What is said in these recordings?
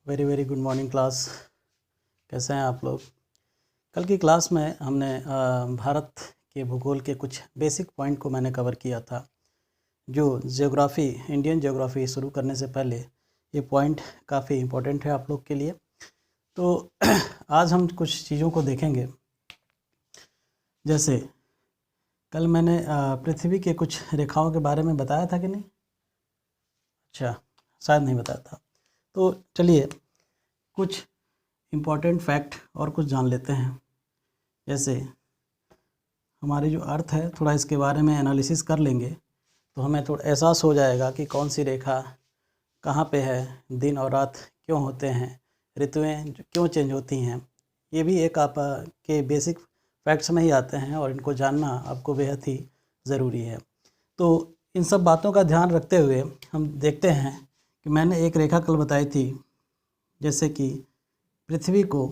Very very good morning class. कैसे हैं आप लोग? कल की क्लास में हमने भारत के भूगोल के कुछ बेसिक पॉइंट को मैंने कवर किया था। जो ज्योग्राफ़ी, इंडियन ज्योग्राफ़ी शुरू करने से पहले ये पॉइंट काफ़ी इम्पोर्टेंट है आप लोग के लिए। तो आज हम कुछ चीज़ों को देखेंगे। जैसे कल मैंने पृथ्वी के कुछ रेखाओं के बारे में बताया था कि नहीं? अच्छा, शायद नहीं बताया था। तो चलिए कुछ इम्पॉर्टेंट फैक्ट और कुछ जान लेते हैं। जैसे हमारी जो अर्थ है, थोड़ा इसके बारे में एनालिसिस कर लेंगे तो हमें थोड़ा एहसास हो जाएगा कि कौन सी रेखा कहाँ पे है, दिन और रात क्यों होते हैं, ऋतुएं क्यों चेंज होती हैं। ये भी एक आप के बेसिक फैक्ट्स में ही आते हैं और इनको जानना आपको बेहद ही ज़रूरी है। तो इन सब बातों का ध्यान रखते हुए हम देखते हैं कि मैंने एक रेखा कल बताई थी, जैसे कि पृथ्वी को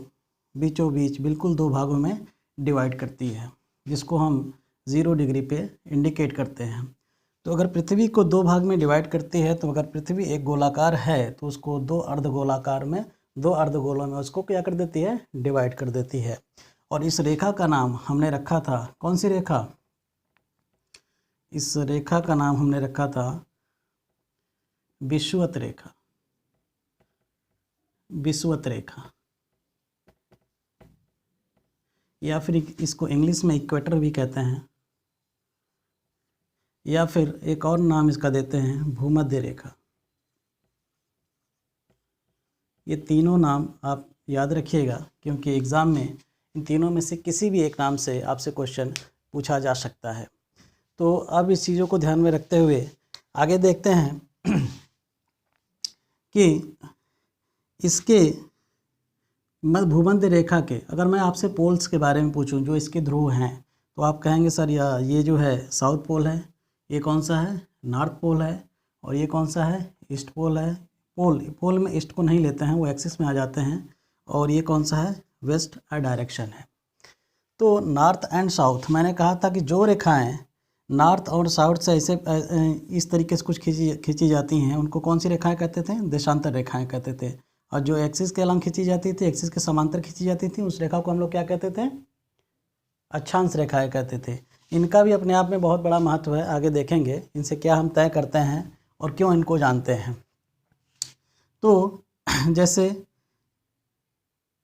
बीचों बीच बिल्कुल दो भागों में डिवाइड करती है, जिसको हम 0 डिग्री पे इंडिकेट करते हैं। तो अगर पृथ्वी को दो भाग में डिवाइड करती है, तो अगर पृथ्वी एक गोलाकार है तो उसको दो अर्धगोलाकार में, दो अर्धगोलों में उसको क्या कर देती है, डिवाइड कर देती है। और इस रेखा का नाम हमने रखा था, कौन सी रेखा? इस रेखा का नाम हमने रखा था विषुवत रेखा। विषुवत रेखा, या फिर इसको इंग्लिश में इक्वेटर भी कहते हैं, या फिर एक और नाम इसका देते हैं भूमध्य रेखा। ये तीनों नाम आप याद रखिएगा, क्योंकि एग्ज़ाम में इन तीनों में से किसी भी एक नाम से आपसे क्वेश्चन पूछा जा सकता है। तो अब इस चीज़ों को ध्यान में रखते हुए आगे देखते हैं कि इसके भूमध्य रेखा के, अगर मैं आपसे पोल्स के बारे में पूछूं, जो इसके ध्रुव हैं, तो आप कहेंगे सर ये जो है साउथ पोल है, ये कौन सा है, नॉर्थ पोल है, और ये कौन सा है, ईस्ट पोल है। पोल में ईस्ट को नहीं लेते हैं, वो एक्सिस में आ जाते हैं। और ये कौन सा है, वेस्ट डायरेक्शन है। तो नॉर्थ एंड साउथ, मैंने कहा था कि जो रेखाएं नॉर्थ और साउथ से ऐसे इस तरीके से कुछ खींची जाती हैं, उनको कौन सी रेखाएं कहते थे, देशांतर रेखाएं कहते थे। और जो एक्सिस के अलग खींची जाती थी, एक्सिस के समांतर खींची जाती थी, उस रेखा को हम लोग क्या कहते थे, अक्षांश रेखाएं कहते थे। इनका भी अपने आप में बहुत बड़ा महत्व है, आगे देखेंगे इनसे क्या हम तय करते हैं और क्यों इनको जानते हैं। तो जैसे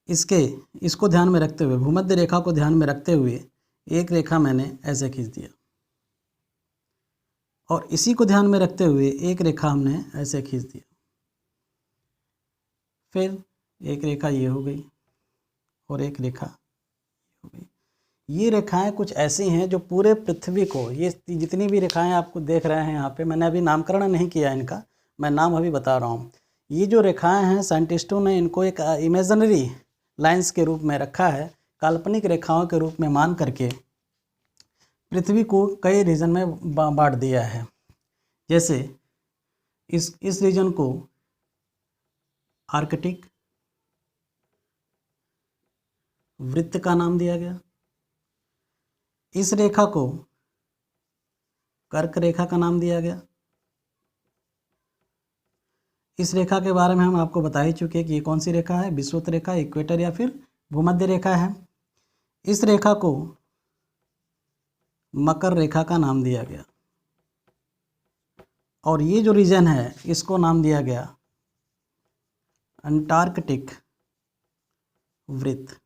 इसको ध्यान में रखते हुए, भूमध्य रेखा को ध्यान में रखते हुए एक रेखा मैंने ऐसे खींच दिया, और इसी को ध्यान में रखते हुए एक रेखा हमने ऐसे खींच दिया, फिर एक रेखा ये हो गई और एक रेखा हो गई। ये रेखाएं कुछ ऐसी हैं जो पूरे पृथ्वी को, ये जितनी भी रेखाएं आपको देख रहे हैं यहाँ पे, मैंने अभी नामकरण नहीं किया इनका, मैं नाम अभी बता रहा हूँ। ये जो रेखाएं हैं, साइंटिस्टों ने इनको एक इमेजिनरी लाइंस के रूप में रखा है, काल्पनिक रेखाओं के रूप में मान करके पृथ्वी को कई रीजन में बांट दिया है। जैसे इस रीजन को आर्कटिक वृत्त का नाम दिया गया, इस रेखा को कर्क रेखा का नाम दिया गया। इस रेखा के बारे में हम आपको बता ही चुके हैं कि ये कौन सी रेखा है, विषुवत रेखा, इक्वेटर या फिर भूमध्य रेखा है। इस रेखा को मकर रेखा का नाम दिया गया, और ये जो रीजन है इसको नाम दिया गया अंटार्कटिक वृत्त।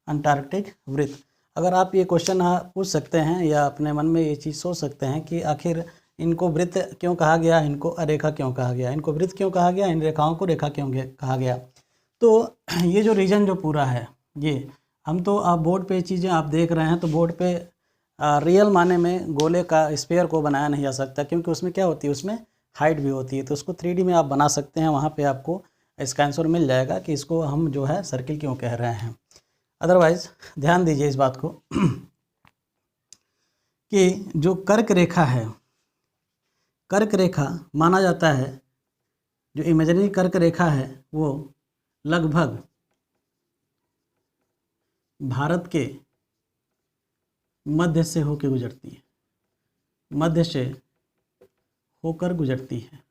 अंटार्कटिक वृत्त। अगर आप ये क्वेश्चन पूछ सकते हैं या अपने मन में ये चीज़ सोच सकते हैं कि आखिर इनको वृत्त क्यों कहा गया, इनको अरेखा क्यों कहा गया, इनको वृत्त क्यों कहा गया, इन रेखाओं को रेखा क्यों कहा गया, तो ये जो रीजन जो पूरा है, ये हम तो आप बोर्ड पे चीज़ें आप देख रहे हैं, तो बोर्ड पे रियल माने में गोले का स्फीयर को बनाया नहीं जा सकता, क्योंकि उसमें क्या होती है, उसमें हाइट भी होती है। तो उसको 3D में आप बना सकते हैं, वहाँ पे आपको इसका आंसर मिल जाएगा कि इसको हम जो है सर्किल क्यों कह रहे हैं। अदरवाइज ध्यान दीजिए इस बात को कि जो कर्क रेखा है, कर्क रेखा माना जाता है, जो इमेजिनरी कर्क रेखा है वो लगभग भारत के मध्य से होकर गुजरती है, मध्य से होकर गुजरती है।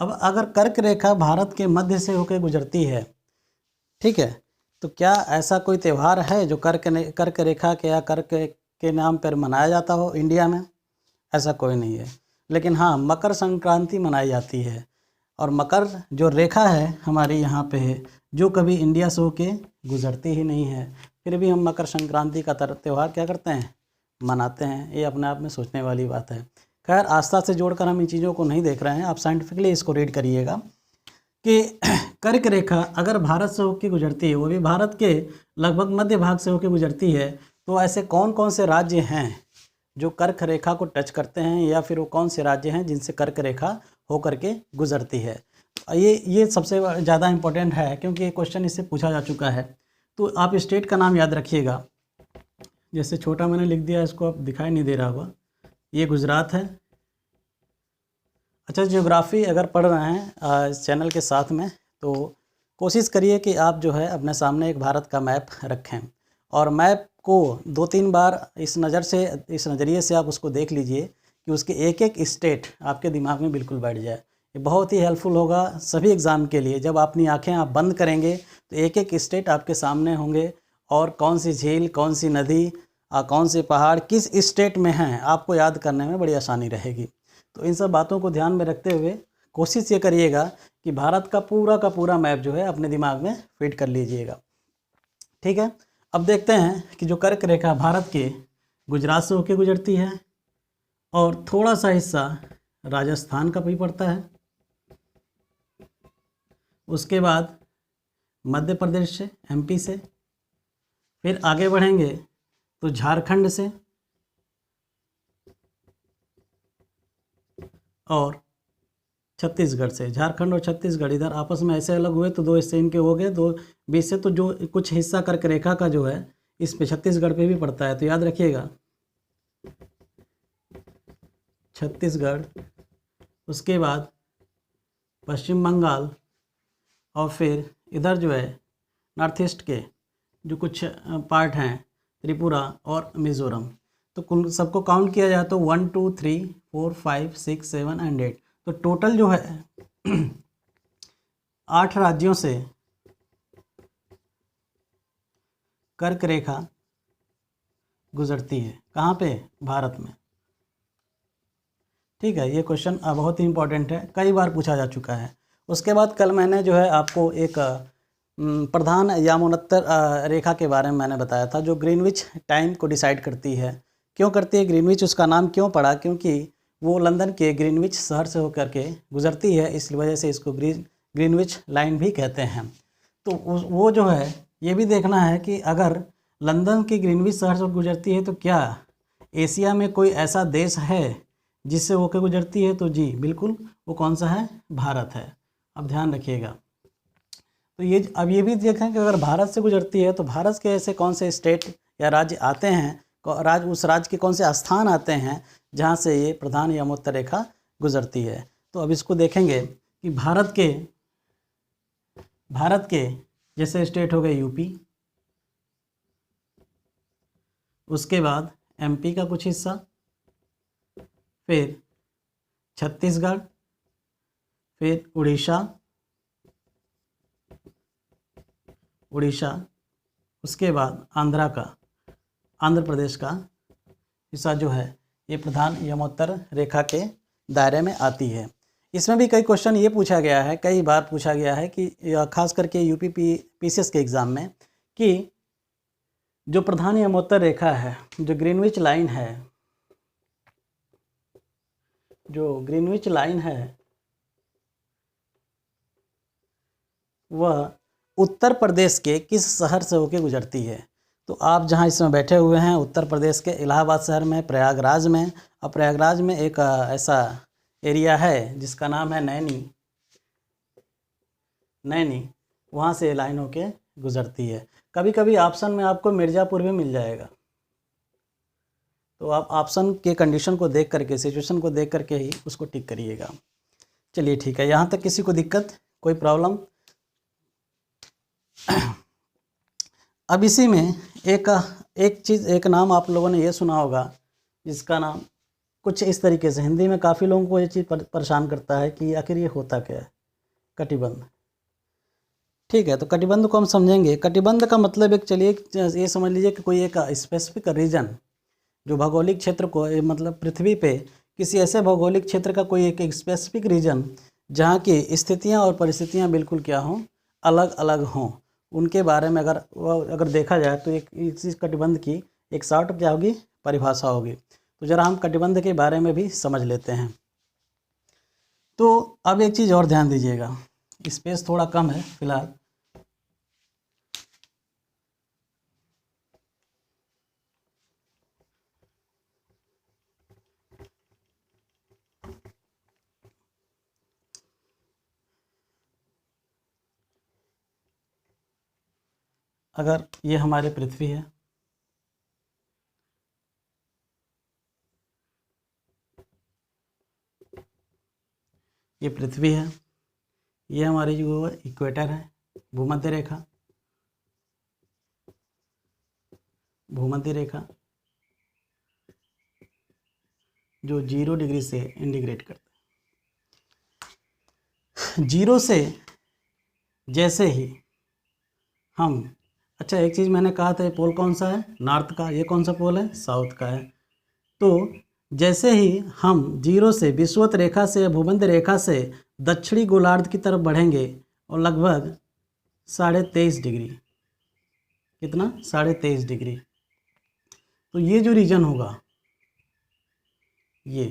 अब अगर कर्क रेखा भारत के मध्य से होकर गुजरती है, ठीक है, तो क्या ऐसा कोई त्यौहार है जो कर्क रेखा के या कर्क के नाम पर मनाया जाता हो इंडिया में? ऐसा कोई नहीं है। लेकिन हाँ, मकर संक्रांति मनाई जाती है, और मकर जो रेखा है हमारे यहाँ पे है, जो कभी इंडिया से होके गुजरती ही नहीं है, फिर भी हम मकर संक्रांति का त्यौहार क्या करते हैं, मनाते हैं। ये अपने आप में सोचने वाली बात है। खैर, आस्था से जोड़कर हम इन चीज़ों को नहीं देख रहे हैं, आप साइंटिफिकली इसको रीड करिएगा कि कर्क रेखा अगर भारत से होकर गुजरती है, वो भी भारत के लगभग मध्य भाग से होकर गुजरती है, तो ऐसे कौन कौन से राज्य हैं जो कर्क रेखा को टच करते हैं, या फिर वो कौन से राज्य हैं जिनसे कर्क रेखा होकर के गुजरती है? ये सबसे ज़्यादा इम्पोर्टेंट है, क्योंकि ये क्वेश्चन इससे पूछा जा चुका है। तो आप स्टेट का नाम याद रखिएगा। जैसे छोटा मैंने लिख दिया, इसको आप दिखाई नहीं दे रहा होगा, ये गुजरात है। अच्छा, ज्योग्राफी अगर पढ़ रहे हैं इस चैनल के साथ में, तो कोशिश करिए कि आप जो है अपने सामने एक भारत का मैप रखें, और मैप को 2-3 बार इस नज़रिए से आप उसको देख लीजिए कि उसके एक एक स्टेट आपके दिमाग में बिल्कुल बैठ जाए। ये बहुत ही हेल्पफुल होगा सभी एग्ज़ाम के लिए। जब अपनी आँखें आप बंद करेंगे तो एक एक स्टेट आपके सामने होंगे, और कौन सी झील, कौन सी नदी, कौन से पहाड़ किस स्टेट में हैं, आपको याद करने में बड़ी आसानी रहेगी। तो इन सब बातों को ध्यान में रखते हुए कोशिश ये करिएगा कि भारत का पूरा मैप जो है अपने दिमाग में फिट कर लीजिएगा, ठीक है। अब देखते हैं कि जो कर्क रेखा भारत के गुजरात से होकर गुजरती है, और थोड़ा सा हिस्सा राजस्थान का भी पड़ता है, उसके बाद मध्य प्रदेश से, एमपी से, फिर आगे बढ़ेंगे तो झारखंड से, और छत्तीसगढ़ से। झारखंड और छत्तीसगढ़ इधर आपस में ऐसे अलग हुए तो दो हिस्से इनके हो गए, दो बीच से, तो जो कुछ हिस्सा कर्क रेखा का जो है इस पे छत्तीसगढ़ पे भी पड़ता है, तो याद रखिएगा छत्तीसगढ़, उसके बाद पश्चिम बंगाल, और फिर इधर जो है नॉर्थ ईस्ट के जो कुछ पार्ट हैं, त्रिपुरा और मिज़ोरम। तो कुल सबको काउंट किया जाए तो 1 2 3 4 5 6 7 एंड 8, तो टोटल जो है 8 राज्यों से कर्क रेखा गुजरती है। कहाँ पे? भारत में, ठीक है। ये क्वेश्चन बहुत ही इंपॉर्टेंट है, कई बार पूछा जा चुका है। उसके बाद कल मैंने जो है आपको एक प्रधान यमोत्तर रेखा के बारे में मैंने बताया था, जो ग्रीनविच टाइम को डिसाइड करती है। क्यों करती है ग्रीनविच, उसका नाम क्यों पड़ा? क्योंकि वो लंदन के ग्रीनविच शहर से होकर के गुजरती है, इस वजह से इसको ग्रीनविच लाइन भी कहते हैं। तो वो जो है ये भी देखना है कि अगर लंदन की ग्रीनविच शहर से गुजरती है तो क्या एशिया में कोई ऐसा देश है जिससे होकर गुजरती है? तो जी बिल्कुल, वो कौन सा है? भारत है। अब ध्यान रखिएगा। तो अब ये भी देखें कि अगर भारत से गुजरती है तो भारत के ऐसे कौन से स्टेट या राज्य आते हैं, उस राज्य के कौन से स्थान आते हैं जहाँ से ये प्रधान यमोत्तर रेखा गुजरती है। तो अब इसको देखेंगे कि भारत के जैसे स्टेट हो गए यूपी, उसके बाद एमपी का कुछ हिस्सा, फिर छत्तीसगढ़, फिर उड़ीसा, उसके बाद आंध्र प्रदेश का हिस्सा जो है ये प्रधान यमोत्तर रेखा के दायरे में आती है। इसमें भी कई क्वेश्चन ये पूछा गया है, कई बार पूछा गया है कि खास करके यूपी पीसीएस के एग्ज़ाम में, कि जो प्रधान यमोत्तर रेखा है, जो ग्रीनविच लाइन है, वह उत्तर प्रदेश के किस शहर से होकर गुजरती है? तो आप जहां इसमें बैठे हुए हैं उत्तर प्रदेश के इलाहाबाद शहर में, प्रयागराज में, और प्रयागराज में एक ऐसा एरिया है जिसका नाम है नैनी, वहाँ से लाइन होके गुजरती है। कभी कभी ऑप्शन में आपको मिर्ज़ापुर भी मिल जाएगा, तो आप ऑप्शन के कंडीशन को देख करके, सिचुएशन को देख करके ही उसको टिक करिएगा। चलिए ठीक है, यहाँ तक किसी को दिक्कत, कोई प्रॉब्लम? अब इसी में एक नाम आप लोगों ने ये सुना होगा जिसका नाम कुछ इस तरीके से। हिंदी में काफ़ी लोगों को ये चीज़ परेशान करता है कि आखिर ये होता क्या है कटिबंध। ठीक है, तो कटिबंध को हम समझेंगे। कटिबंध का मतलब एक, चलिए ये समझ लीजिए कि कोई एक स्पेसिफिक रीजन, जो भौगोलिक क्षेत्र को मतलब पृथ्वी पे किसी ऐसे भौगोलिक क्षेत्र का कोई एक स्पेसिफिक रीजन जहाँ की स्थितियाँ और परिस्थितियाँ बिल्कुल क्या हों, अलग अलग हों, उनके बारे में अगर देखा जाए तो एक इस कटिबंध की एक शॉर्ट क्या होगी, परिभाषा होगी। तो ज़रा हम कटिबंध के बारे में भी समझ लेते हैं। तो अब एक चीज़ और ध्यान दीजिएगा, स्पेस थोड़ा कम है फिलहाल। अगर ये हमारी पृथ्वी है, ये पृथ्वी है, ये हमारी जो इक्वेटर है, भूमध्य रेखा, भूमध्य रेखा जो 0 डिग्री से इंडिकेट करते हैं। 0 से जैसे ही हम, अच्छा एक चीज़ मैंने कहा था, ये पोल कौन सा है, नॉर्थ का, ये कौन सा पोल है, साउथ का है। तो जैसे ही हम 0 से विषुवत रेखा से या भूमध्य रेखा से दक्षिणी गोलार्ध की तरफ बढ़ेंगे और लगभग 23.5 डिग्री, कितना, 23.5 डिग्री, तो ये जो रीजन होगा, ये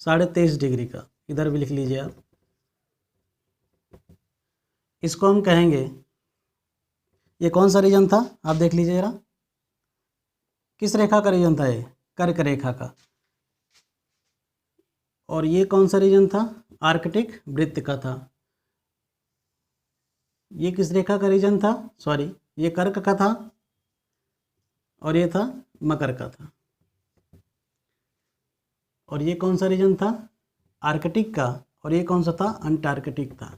23.5 डिग्री का, इधर भी लिख लीजिए आप, इसको हम कहेंगे, ये कौन सा रीजन था, आप देख लीजिए जरा, किस रेखा का रीजन था, ये कर्क रेखा का। और ये कौन सा रीजन था, आर्कटिक वृत्त का था। ये किस रेखा का रीजन था, सॉरी, ये कर्क का था और ये था मकर का था। और ये कौन सा रीजन था, आर्कटिक का, और ये कौन सा था, अंटार्कटिक था।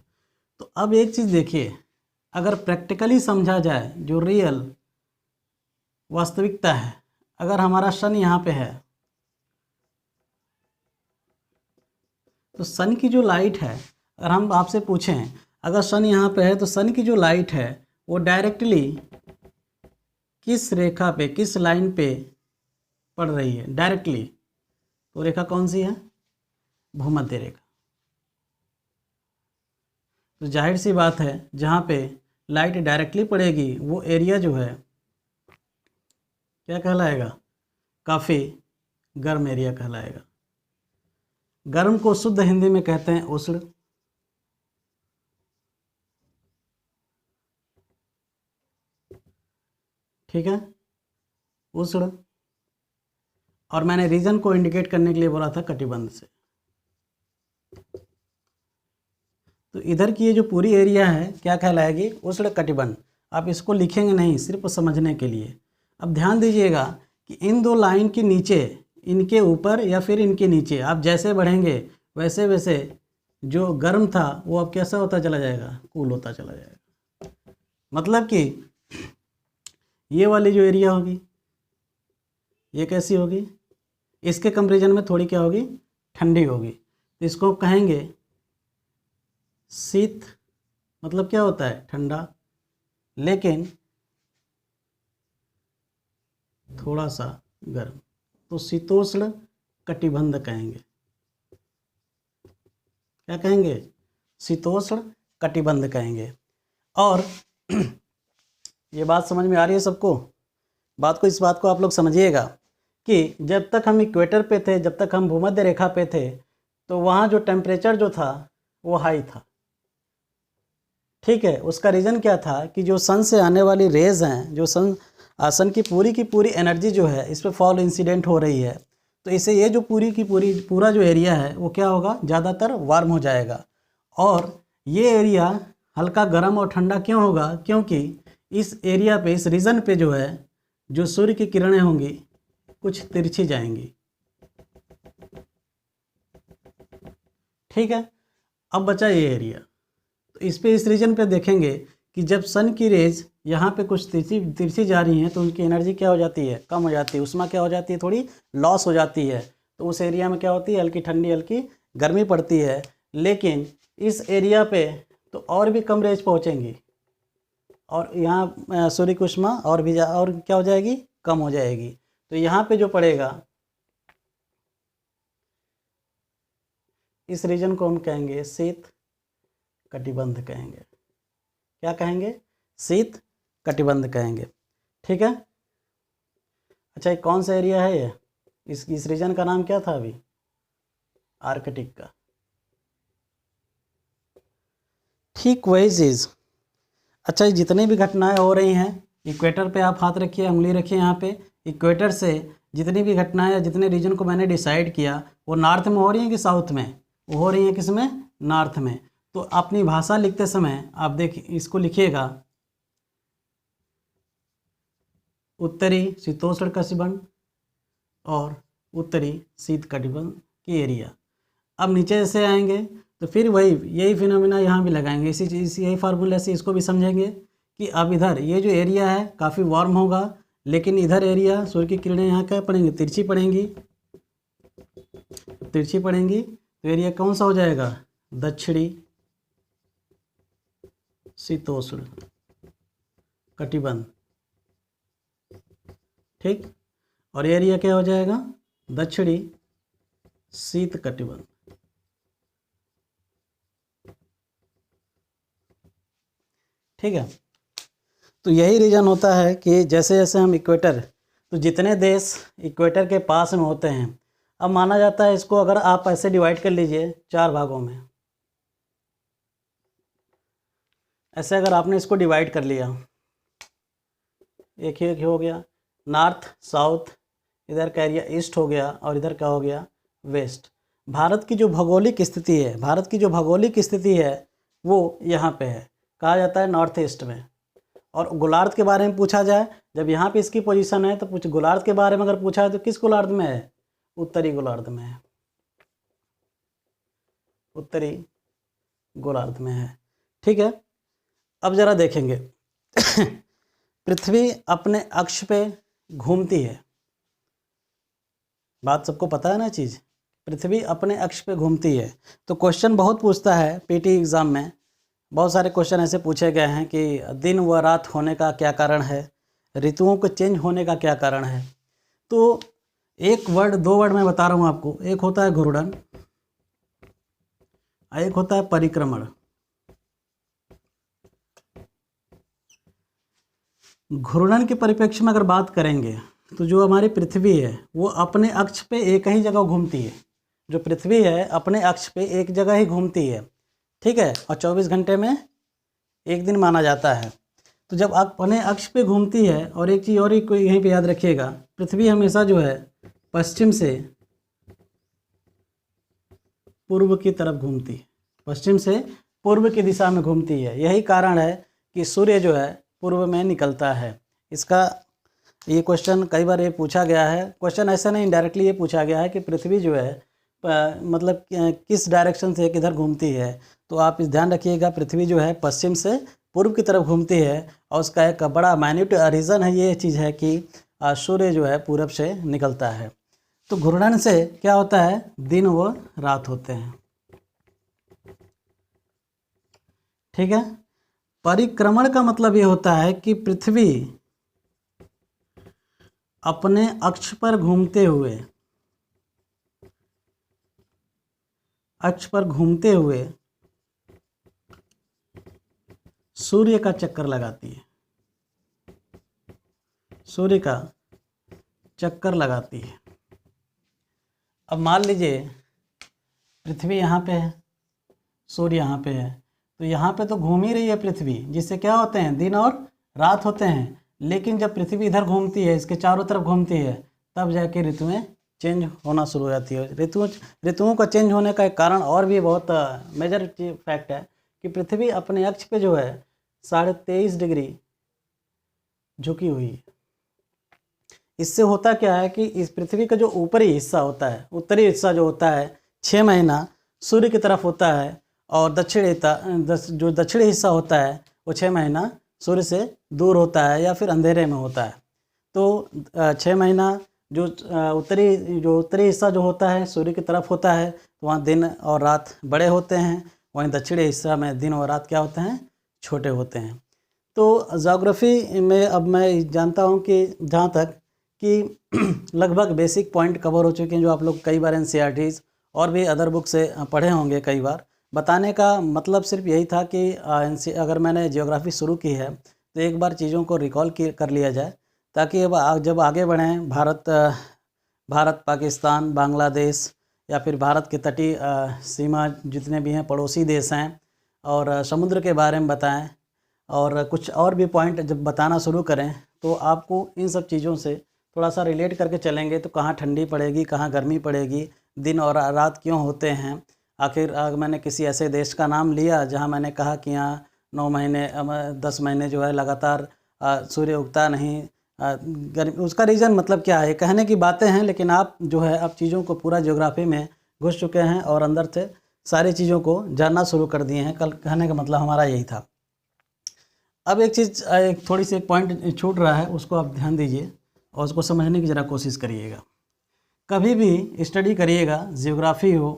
तो अब एक चीज़ देखिए, अगर प्रैक्टिकली समझा जाए, जो रियल वास्तविकता है, अगर हमारा सन यहाँ पे है, तो सन की जो लाइट है, अगर हम आपसे पूछें, अगर सन यहाँ पे है तो सन की जो लाइट है वो डायरेक्टली किस रेखा पे, किस लाइन पे पड़ रही है डायरेक्टली, तो रेखा कौन सी है, भूमध्य रेखा। तो जाहिर सी बात है, जहाँ पे लाइट डायरेक्टली पड़ेगी वो एरिया जो है क्या कहलाएगा, काफ़ी गर्म एरिया कहलाएगा। गर्म को शुद्ध हिंदी में कहते हैं उष्ण। ठीक है, उष्ण। और मैंने रीजन को इंडिकेट करने के लिए बोला था कटिबंध से। तो इधर की ये जो पूरी एरिया है क्या कहलाएगी, उष्ण कटिबंध। आप इसको लिखेंगे नहीं, सिर्फ समझने के लिए। अब ध्यान दीजिएगा कि इन दो लाइन के नीचे, इनके ऊपर या फिर इनके नीचे आप जैसे बढ़ेंगे वैसे वैसे जो गर्म था वो अब कैसा होता चला जाएगा, कूल होता चला जाएगा। मतलब कि ये वाली जो एरिया होगी ये कैसी होगी, इसके कंपैरिजन में थोड़ी क्या होगी, ठंडी होगी। तो इसको कहेंगे शीत, मतलब क्या होता है, ठंडा, लेकिन थोड़ा सा गर्म, तो शीतोष्ण कटिबंध कहेंगे। क्या कहेंगे, शीतोष्ण कटिबंध कहेंगे। और ये बात समझ में आ रही है सबको, इस बात को आप लोग समझिएगा कि जब तक हम इक्वेटर पे थे, जब तक हम भूमध्य रेखा पे थे, तो वहाँ जो टेम्परेचर जो था वो हाई था। ठीक है, उसका रीज़न क्या था कि जो सन से आने वाली रेज़ हैं, जो सन की पूरी एनर्जी जो है इस पर फॉल इंसिडेंट हो रही है, तो इससे ये जो पूरा जो एरिया है वो क्या होगा, ज़्यादातर वार्म हो जाएगा। और ये एरिया हल्का गर्म और ठंडा क्यों होगा, क्योंकि इस एरिया पे, इस रीजन पे जो है, जो सूर्य की किरणें होंगी कुछ तिरछी जाएंगी। ठीक है, अब बचा ये एरिया। तो इस रीजन पे देखेंगे कि जब सन की रेज यहाँ पे कुछ तिरछी जा रही हैं तो उनकी एनर्जी क्या हो जाती है, कम हो जाती है, उष्मा क्या हो जाती है, थोड़ी लॉस हो जाती है। तो उस एरिया में क्या होती है, हल्की ठंडी हल्की गर्मी पड़ती है। लेकिन इस एरिया पे तो और भी कम रेंज पहुँचेंगी और यहाँ सूर्य की ऊष्मा और भी और क्या हो जाएगी, कम हो जाएगी। तो यहाँ पे जो पड़ेगा इस रीजन को हम कहेंगे शीत कटिबंध कहेंगे। क्या कहेंगे, शीत कटिबंध कहेंगे। ठीक है। अच्छा, ये कौन सा एरिया है ये, इस रीजन का नाम क्या था अभी, आर्कटिक का। ठीक वही चीज़। अच्छा, ये जितनी भी घटनाएं हो रही हैं, इक्वेटर पे आप हाथ रखिए, उंगली रखिए यहाँ पे, इक्वेटर से जितनी भी घटनाएं या जितने रीजन को मैंने डिसाइड किया वो नॉर्थ में हो रही हैं कि साउथ में, वो हो रही हैं किस में, नॉर्थ में। तो अपनी भाषा लिखते समय आप देखिए, इसको लिखिएगा उत्तरी शीतोष्ण कटिबंध और उत्तरी शीत कटिबंध की एरिया। अब नीचे से आएंगे तो फिर वही यही फिनोमिना यहाँ भी लगाएंगे, इसी चीज़ यही फार्मूला से इसको भी समझेंगे कि अब इधर ये जो एरिया है काफ़ी वार्म होगा, लेकिन इधर एरिया सूर्य की किरणें यहाँ क्या पड़ेंगी, तिरछी पड़ेंगी, तिरछी पड़ेंगी। तो एरिया कौन सा हो जाएगा, दक्षिणी शीतोष्ण कटिबंध। ठीक, और एरिया क्या हो जाएगा, दक्षिणी शीत कटिबंध। ठीक है। तो यही रीज़न होता है कि जैसे जैसे हम इक्वेटर, तो जितने देश इक्वेटर के पास में होते हैं, अब माना जाता है इसको अगर आप ऐसे डिवाइड कर लीजिए 4 भागों में, ऐसे अगर आपने इसको डिवाइड कर लिया, एक ही हो गया, नॉर्थ साउथ, इधर का एरिया ईस्ट हो गया और इधर क्या हो गया, वेस्ट। भारत की जो भौगोलिक स्थिति है, भारत की जो भौगोलिक स्थिति है वो यहाँ पे है, कहा जाता है नॉर्थ ईस्ट में। और गोलार्ध के बारे में पूछा जाए, जब यहाँ पे इसकी पोजीशन है तो कुछ गोलार्ध के बारे में अगर पूछा है तो किस गोलार्ध में है, उत्तरी गोलार्ध में है, उत्तरी गोलार्ध में है। ठीक है। अब जरा देखेंगे पृथ्वी अपने अक्ष पे घूमती है, बात सबको पता है ना चीज़, पृथ्वी अपने अक्ष पे घूमती है। तो क्वेश्चन बहुत पूछता है पीटी एग्ज़ाम में, बहुत सारे क्वेश्चन ऐसे पूछे गए हैं कि दिन व रात होने का क्या कारण है, ऋतुओं के चेंज होने का क्या कारण है। तो एक वर्ड, 2 वर्ड मैं बता रहा हूँ आपको, एक होता है घूर्णन, एक होता है परिक्रमण। घूर्णन के परिप्रेक्ष्य में अगर बात करेंगे तो जो हमारी पृथ्वी है वो अपने अक्ष पे एक ही जगह घूमती है, जो पृथ्वी है अपने अक्ष पे एक जगह ही घूमती है। ठीक है, और 24 घंटे में एक दिन माना जाता है। तो जब अपने अक्ष पे घूमती है, और एक चीज़ और ही कोई यहीं पे याद रखिएगा, पृथ्वी हमेशा जो है पश्चिम से पूर्व की तरफ घूमती है, पश्चिम से पूर्व की दिशा में घूमती है। यही कारण है कि सूर्य जो है पूर्व में निकलता है। इसका ये क्वेश्चन कई बार ये पूछा गया है, क्वेश्चन ऐसा नहीं, इनडायरेक्टली ये पूछा गया है कि पृथ्वी जो है मतलब किस डायरेक्शन से किधर घूमती है। तो आप इस ध्यान रखिएगा, पृथ्वी जो है पश्चिम से पूर्व की तरफ घूमती है, और उसका एक बड़ा माइन्यूट रीज़न है ये चीज़ है कि सूर्य जो है पूरब से निकलता है। तो घूर्णन से क्या होता है, दिन व रात होते हैं। ठीक है। परिक्रमण का मतलब ये होता है कि पृथ्वी अपने अक्ष पर घूमते हुए, अक्ष पर घूमते हुए सूर्य का चक्कर लगाती है, सूर्य का चक्कर लगाती है। अब मान लीजिए पृथ्वी यहाँ पे है, सूर्य यहाँ पे है, तो यहाँ पे तो घूम ही रही है पृथ्वी, जिससे क्या होते हैं, दिन और रात होते हैं। लेकिन जब पृथ्वी इधर घूमती है, इसके चारों तरफ घूमती है, तब जाके ऋतुएं चेंज होना शुरू हो जाती है। ऋतुओं का चेंज होने का एक कारण और भी बहुत मेजर फैक्ट है कि पृथ्वी अपने अक्ष पे जो है 23.5 डिग्री झुकी हुई है। इससे होता क्या है कि इस पृथ्वी का जो ऊपरी हिस्सा होता है, उत्तरी हिस्सा जो होता है 6 महीना सूर्य की तरफ होता है, और जो दक्षिणी हिस्सा होता है वो 6 महीना सूर्य से दूर होता है या फिर अंधेरे में होता है। तो 6 महीना उत्तरी हिस्सा जो होता है सूर्य की तरफ होता है, तो वहाँ दिन और रात बड़े होते हैं। वहीं दक्षिणी हिस्सा में दिन और रात क्या होते हैं, छोटे होते हैं। तो ज्योग्राफी में अब मैं जानता हूँ कि जहाँ तक कि लगभग बेसिक पॉइंट कवर हो चुके हैं, जो आप लोग कई बार एनसीईआरटीज़ और भी अदर बुक से पढ़े होंगे कई बार। बताने का मतलब सिर्फ यही था कि अगर मैंने ज्योग्राफी शुरू की है तो एक बार चीज़ों को रिकॉल कर लिया जाए, ताकि अब जब आगे बढ़ें भारत पाकिस्तान बांग्लादेश या फिर भारत के तटीय सीमा जितने भी हैं पड़ोसी देश हैं, और समुद्र के बारे में बताएं, और कुछ और भी पॉइंट जब बताना शुरू करें तो आपको इन सब चीज़ों से थोड़ा सा रिलेट करके चलेंगे तो कहाँ ठंडी पड़ेगी, कहाँ गर्मी पड़ेगी, दिन और रात क्यों होते हैं। आखिर मैंने किसी ऐसे देश का नाम लिया जहाँ मैंने कहा कि यहाँ 9 महीने 10 महीने जो है लगातार सूर्य उगता नहीं, गर्मी, उसका रीज़न मतलब क्या है, कहने की बातें हैं, लेकिन आप जो है अब चीज़ों को पूरा ज्योग्राफी में घुस चुके हैं और अंदर से सारी चीज़ों को जानना शुरू कर दिए हैं। कल कहने का मतलब हमारा यही था। अब एक चीज़ थोड़ी सी एक पॉइंट छूट रहा है, उसको आप ध्यान दीजिए और उसको समझने की ज़रा कोशिश करिएगा। कभी भी स्टडी करिएगा, जियोग्राफी हो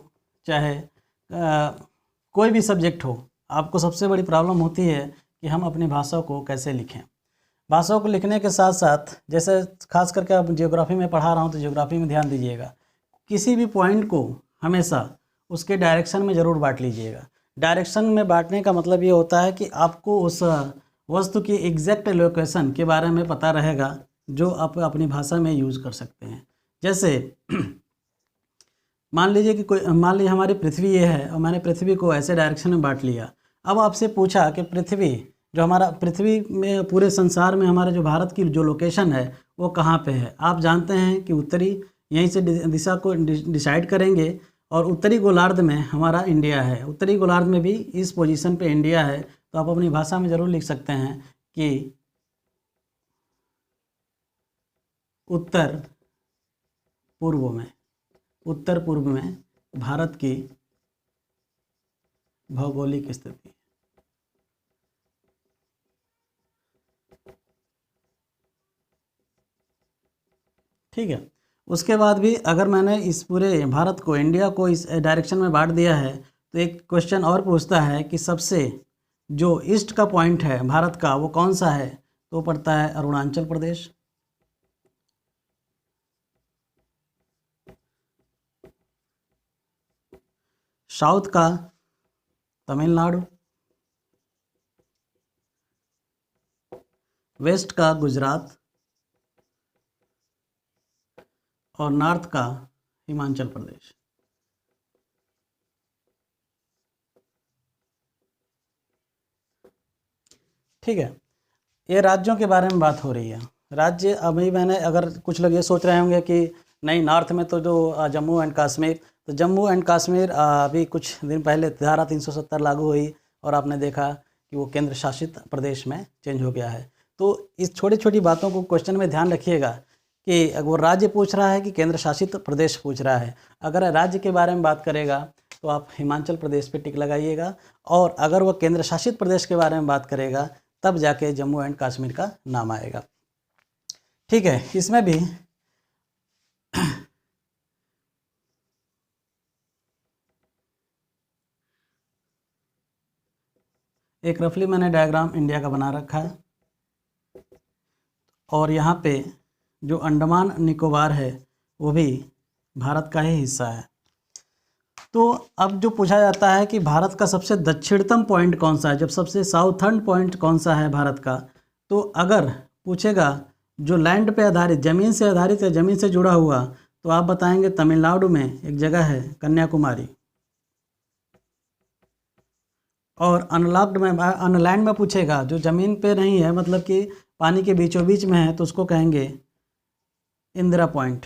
चाहे कोई भी सब्जेक्ट हो, आपको सबसे बड़ी प्रॉब्लम होती है कि हम अपनी भाषा को कैसे लिखें। भाषाओं को लिखने के साथ साथ, जैसे खास करके अब जियोग्राफी में पढ़ा रहा हूँ तो जियोग्राफी में ध्यान दीजिएगा, किसी भी पॉइंट को हमेशा उसके डायरेक्शन में ज़रूर बांट लीजिएगा। डायरेक्शन में बांटने का मतलब ये होता है कि आपको उस वस्तु की एग्जैक्ट लोकेशन के बारे में पता रहेगा, जो आप अपनी भाषा में यूज़ कर सकते हैं। जैसे मान लीजिए हमारी पृथ्वी ये है और मैंने पृथ्वी को ऐसे डायरेक्शन में बांट लिया। अब आपसे पूछा कि पृथ्वी में पूरे संसार में हमारे जो भारत की जो लोकेशन है वो कहाँ पे है। आप जानते हैं कि उत्तरी यहीं से दिशा को डिसाइड करेंगे, और उत्तरी गोलार्ध में हमारा इंडिया है, उत्तरी गोलार्ध में भी इस पोजीशन पे इंडिया है। तो आप अपनी भाषा में ज़रूर लिख सकते हैं कि उत्तर पूर्व में भारत की भौगोलिक स्थिति। ठीक है। उसके बाद भी अगर मैंने इस पूरे भारत को, इंडिया को इस डायरेक्शन में बांट दिया है, तो एक क्वेश्चन और पूछता है कि सबसे जो ईस्ट का पॉइंट है भारत का वो कौन सा है, तो पड़ता है अरुणाचल प्रदेश। साउथ का तमिलनाडु, वेस्ट का गुजरात, और नॉर्थ का हिमाचल प्रदेश। ठीक है, ये राज्यों के बारे में बात हो रही है। राज्य, अभी मैंने, अगर कुछ लोग ये सोच रहे होंगे कि नहीं नॉर्थ में तो जो जम्मू एंड कश्मीर, तो जम्मू एंड कश्मीर अभी कुछ दिन पहले धारा 370 लागू हुई और आपने देखा कि वो केंद्र शासित प्रदेश में चेंज हो गया है। तो इस छोटी छोटी बातों को क्वेश्चन में ध्यान रखिएगा कि वो राज्य पूछ रहा है कि केंद्र शासित प्रदेश पूछ रहा है। अगर राज्य के बारे में बात करेगा तो आप हिमाचल प्रदेश पे टिक लगाइएगा, और अगर वो केंद्र शासित प्रदेश के बारे में बात करेगा तब जाके जम्मू एंड कश्मीर का नाम आएगा। ठीक है, इसमें भी एक रफली मैंने डायग्राम इंडिया का बना रखा है, और यहाँ पे जो अंडमान निकोबार है वो भी भारत का ही हिस्सा है। तो अब जो पूछा जाता है कि भारत का सबसे दक्षिणतम पॉइंट कौन सा है, जब सबसे साउथर्न पॉइंट कौन सा है भारत का, तो अगर पूछेगा जो लैंड पे आधारित, ज़मीन से आधारित है, ज़मीन से जुड़ा हुआ, तो आप बताएंगे तमिलनाडु में एक जगह है कन्याकुमारी। और अनलैंड में पूछेगा जो ज़मीन पे नहीं है, मतलब कि पानी के बीचों बीच में है, तो उसको कहेंगे इंदिरा पॉइंट।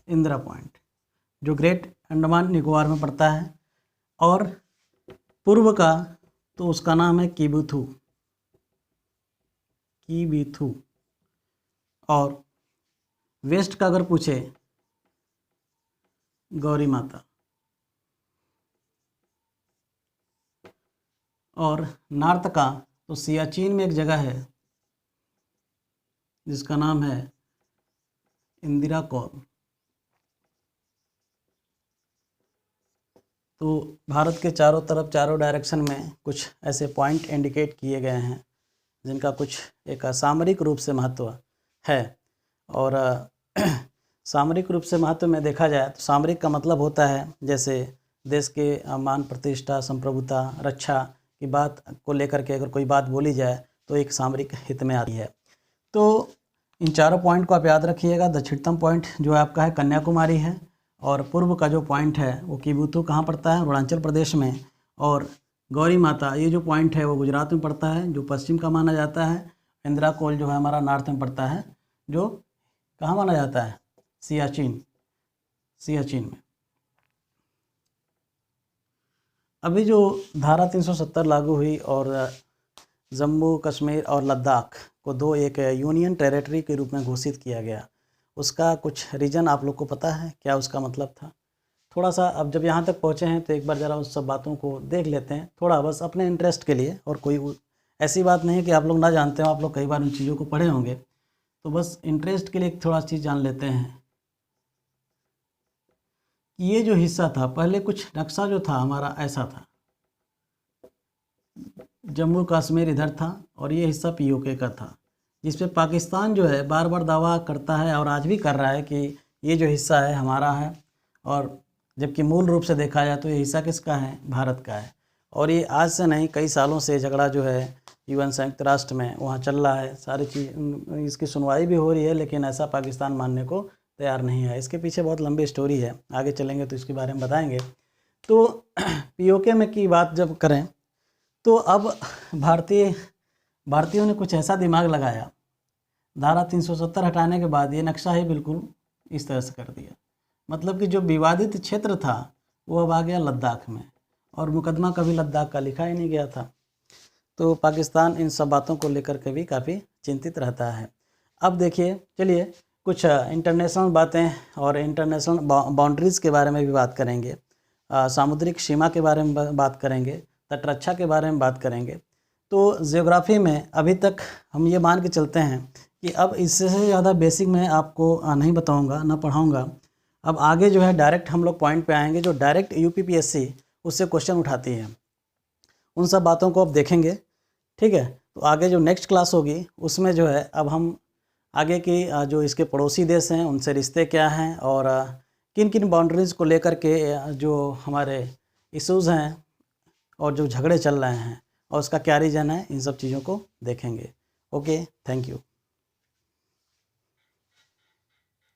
इंदिरा पॉइंट जो ग्रेट अंडमान निकोबार में पड़ता है। और पूर्व का तो उसका नाम है किबुथु। और वेस्ट का अगर पूछे गौरी माता। और नॉर्थ का तो सियाचिन में एक जगह है जिसका नाम है इंदिरा कॉल। तो भारत के चारों तरफ, चारों डायरेक्शन में कुछ ऐसे पॉइंट इंडिकेट किए गए हैं जिनका कुछ एक सामरिक रूप से महत्व है। और सामरिक रूप से महत्व में देखा जाए तो सामरिक का मतलब होता है जैसे देश के मान प्रतिष्ठा, संप्रभुता, रक्षा की बात को लेकर के अगर कोई बात बोली जाए तो एक सामरिक हित में आती है। तो इन चारों पॉइंट को आप याद रखिएगा। दक्षिणतम पॉइंट जो आपका है कन्याकुमारी है, और पूर्व का जो पॉइंट है वो किबुतु कहाँ पड़ता है, अरुणाचल प्रदेश में, और गौरी माता ये जो पॉइंट है वो गुजरात में पड़ता है, जो पश्चिम का माना जाता है। इंदिरा कोल जो है हमारा नॉर्थ में पड़ता है, जो कहाँ माना जाता है, सियाचिन में। अभी जो धारा 370 लागू हुई और जम्मू कश्मीर और लद्दाख को दो एक यूनियन टेरिटरी के रूप में घोषित किया गया, उसका कुछ रीज़न आप लोग को पता है क्या उसका मतलब था? थोड़ा सा अब जब यहाँ तक पहुँचे हैं तो एक बार ज़रा उस सब बातों को देख लेते हैं, थोड़ा बस अपने इंटरेस्ट के लिए। और कोई ऐसी बात नहीं है कि आप लोग ना जानते हो, आप लोग कई बार उन चीज़ों को पढ़े होंगे, तो बस इंटरेस्ट के लिए थोड़ा चीज़ जान लेते हैं। ये जो हिस्सा था पहले, कुछ नक्शा जो था हमारा ऐसा था, जम्मू कश्मीर इधर था और ये हिस्सा पीओके का था, जिस पे पाकिस्तान जो है बार बार दावा करता है और आज भी कर रहा है कि ये जो हिस्सा है हमारा है, और जबकि मूल रूप से देखा जाए तो ये हिस्सा किसका है, भारत का है। और ये आज से नहीं, कई सालों से झगड़ा जो है यूएन संयुक्त राष्ट्र में वहाँ चल रहा है, सारी चीज़ इसकी सुनवाई भी हो रही है, लेकिन ऐसा पाकिस्तान मानने को तैयार नहीं है। इसके पीछे बहुत लंबी स्टोरी है, आगे चलेंगे तो इसके बारे में बताएंगे। तो पीओके में की बात जब करें तो अब भारतीयों ने कुछ ऐसा दिमाग लगाया, धारा 370 हटाने के बाद ये नक्शा ही बिल्कुल इस तरह से कर दिया। मतलब कि जो विवादित क्षेत्र था वो अब आ गया लद्दाख में, और मुकदमा कभी लद्दाख का लिखा ही नहीं गया था। तो पाकिस्तान इन सब बातों को लेकर के भी काफ़ी चिंतित रहता है। अब देखिए, चलिए कुछ इंटरनेशनल बातें और इंटरनेशनल बाउंड्रीज़ के बारे में भी बात करेंगे, सामुद्रिक सीमा के बारे में बात करेंगे, तटरक्षा के बारे में बात करेंगे। तो जियोग्राफी में अभी तक हम ये मान के चलते हैं कि अब इससे ज़्यादा बेसिक मैं आपको नहीं बताऊंगा, ना पढ़ाऊंगा। अब आगे जो है डायरेक्ट हम लोग पॉइंट पे आएंगे, जो डायरेक्ट यूपीपीएससी उससे क्वेश्चन उठाती है, उन सब बातों को अब देखेंगे। ठीक है, तो आगे जो नेक्स्ट क्लास होगी उसमें जो है अब हम आगे की जो इसके पड़ोसी देश हैं उनसे रिश्ते क्या हैं, और किन किन बाउंड्रीज़ को लेकर के जो हमारे इश्यूज़ हैं और जो झगड़े चल रहे हैं और उसका क्या रीज़न है, इन सब चीज़ों को देखेंगे। Okay, thank you.